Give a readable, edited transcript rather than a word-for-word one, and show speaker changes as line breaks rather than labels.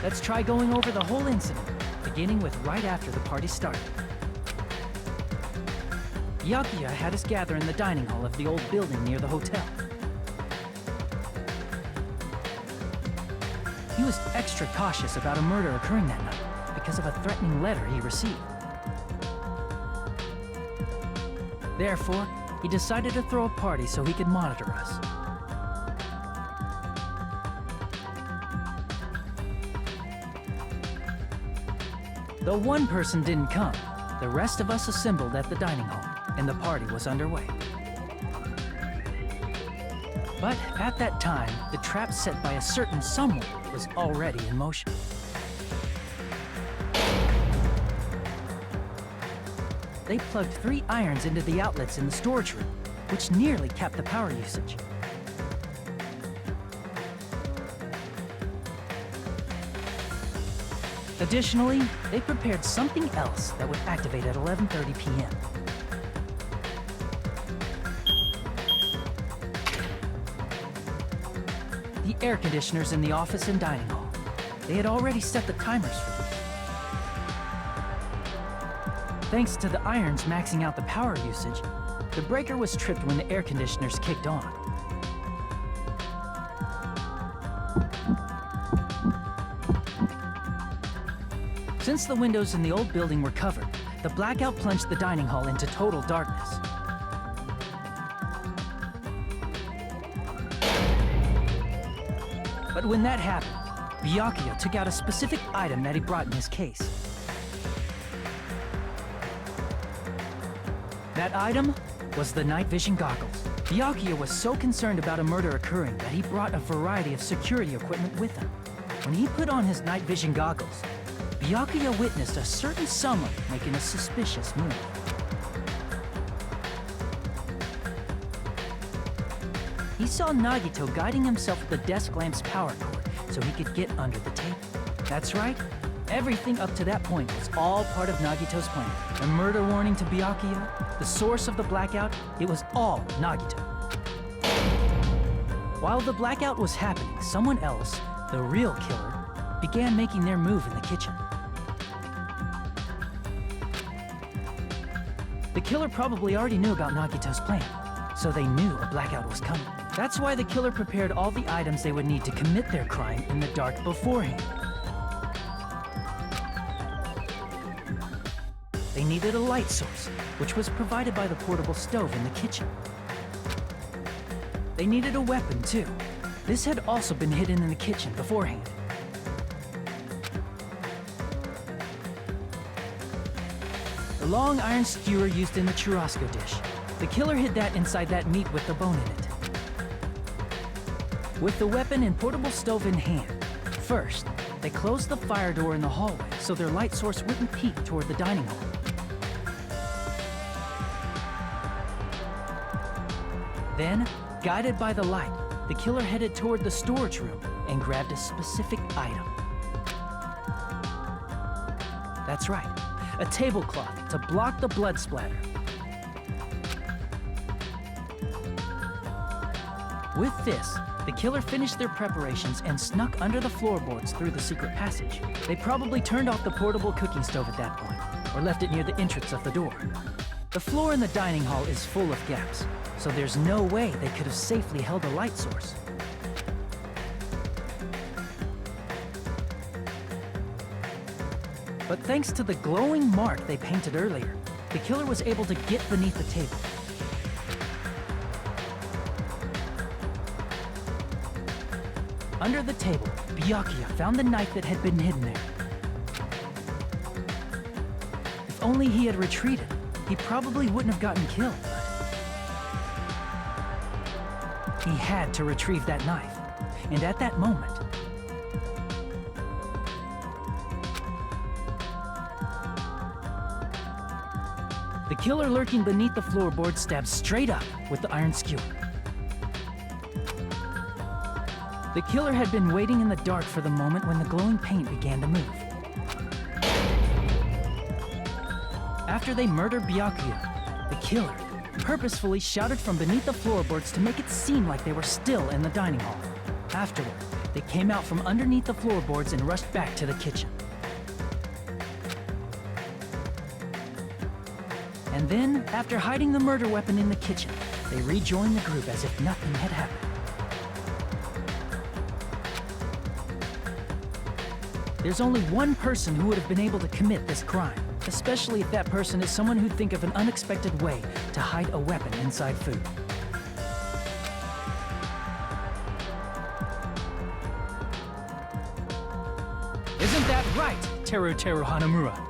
Let's try going over the whole incident, beginning with right after the party started. Byakuya had us gather in the dining hall of the old building near the hotel. He was extra cautious about a murder occurring that night because of a threatening letter he received. Therefore, he decided to throw a party so he could monitor us. Though one person didn't come, the rest of us assembled at the dining hall, and the party was underway. But at that time, the trap set by a certain someone was already in motion. They plugged 3 irons into the outlets in the storage room, which nearly capped the power usage. Additionally, they prepared something else that would activate at 11:30 p.m. The air conditioners in the office and dining hall. They had already set the timers for them. Thanks to the irons maxing out the power usage, the breaker was tripped when the air conditioners kicked on. Since the windows in the old building were covered, the blackout plunged the dining hall into total darkness. But when that happened, Byakuya took out a specific item that he brought in his case. That item was the night vision goggles. Byakuya was so concerned about a murder occurring that he brought a variety of security equipment with him. When he put on his night vision goggles, Byakuya witnessed a certain someone making a suspicious move. He saw Nagito guiding himself with the desk lamp's power cord so he could get under the table. That's right, everything up to that point was all part of Nagito's plan. The murder warning to Byakuya, the source of the blackout, it was all Nagito. While the blackout was happening, someone else, the real killer, began making their move in the kitchen. The killer probably already knew about Nagito's plan, so they knew a blackout was coming. That's why the killer prepared all the items they would need to commit their crime in the dark beforehand. They needed a light source, which was provided by the portable stove in the kitchen. They needed a weapon, too. This had also been hidden in the kitchen beforehand. The long iron skewer used in the churrasco dish. The killer hid that inside that meat with the bone in it. With the weapon and portable stove in hand, first, they closed the fire door in the hallway so their light source wouldn't peek toward the dining hall. Then, guided by the light, the killer headed toward the storage room and grabbed a specific item. That's right, a tablecloth to block the blood splatter. With this, the killer finished their preparations and snuck under the floorboards through the secret passage. They probably turned off the portable cooking stove at that point, or left it near the entrance of the door. The floor in the dining hall is full of gaps, so there's no way they could have safely held a light source. But thanks to the glowing mark they painted earlier, the killer was able to get beneath the table. Under the table, Byakuya found the knife that had been hidden there. If only he had retreated, he probably wouldn't have gotten killed, but he had to retrieve that knife, and at that moment, the killer lurking beneath the floorboard stabbed straight up with the iron skewer. The killer had been waiting in the dark for the moment when the glowing paint began to move. After they murdered Byakuya, the killer purposefully shouted from beneath the floorboards to make it seem like they were still in the dining hall. Afterward, They came out from underneath the floorboards and rushed back to the kitchen. And then, after hiding the murder weapon in the kitchen, they rejoined the group as if nothing had happened. There's only one person who would have been able to commit this crime, especially if that person is someone who'd think of an unexpected way to hide a weapon inside food. Isn't that right, Teru Hanamura?